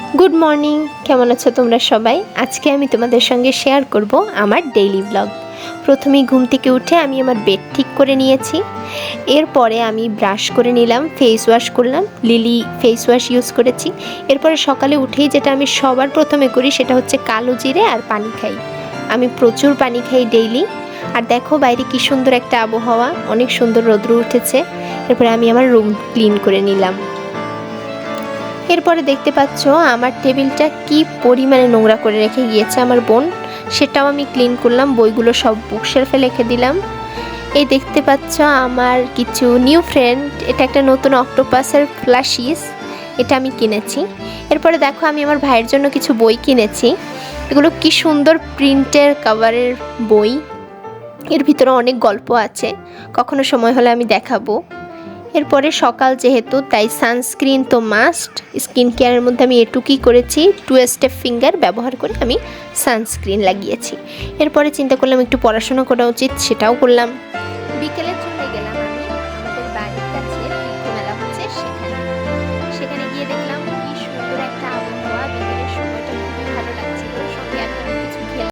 Good morning, কেমন আছো তোমরা সবাই? আজকে আমি তোমাদের সঙ্গে শেয়ার করব আমার ডেইলি ব্লগ। প্রথমেই ঘুম থেকে উঠে আমি আমার বেড ঠিক করে নিয়েছি। এরপরে আমি ব্রাশ করে নিলাম, ফেস ওয়াশ করলাম, লিলি ফেস ওয়াশ ইউজ করেছি। এরপরে সকালে উঠেই যেটা আমি সবার প্রথমে করি সেটা হচ্ছে কালো জিরে আর পানি খাই। আমি প্রচুর পানি খাই ডেইলি। আর দেখো বাইরে কি সুন্দর একটা আবহাওয়া, অনেক সুন্দর রৌদ্র উঠেছে। এরপরে আমি আমার রুম ক্লিন করে নিলাম। এরপরে দেখতে পাচ্ছ আমার টেবিলটা কি পরিমাণে নোংরা করে রেখে গিয়েছে আমার বোন, সেটাও আমি ক্লিন করলাম। বইগুলো সব বুকশেলফে রেখে দিলাম। এই দেখতে পাচ্ছ আমার কিছু নিউ ফ্রেন্ড, এটা একটা নতুন অক্টোপাসের প্লাশিস, এটা আমি কিনেছি। এরপরে দেখো আমি আমার ভাইয়ের জন্য কিছু বই কিনেছি। এগুলো কি সুন্দর প্রিন্টের কাভারের বই, এর ভিতরে অনেক গল্প আছে, কখনো সময় হলে আমি দেখাবো। এরপরে সকাল যেহেতু, তাই সানস্ক্রিন তো মাস্ট। স্কিন কেয়ারের মধ্যে আমি এটুকুই করেছি, 2 স্টেপ ফিঙ্গার ব্যবহার করে আমি সানস্ক্রিন লাগিয়েছি। এরপরে চিন্তা করলাম একটু পড়াশোনা করা উচিত, সেটাও করলাম। বিকেলে চলে গেলাম আমি আমাদের বাড়ির কাছে বৃক্ষ মেলা হচ্ছে সেখানে। সেখানে গিয়ে দেখলাম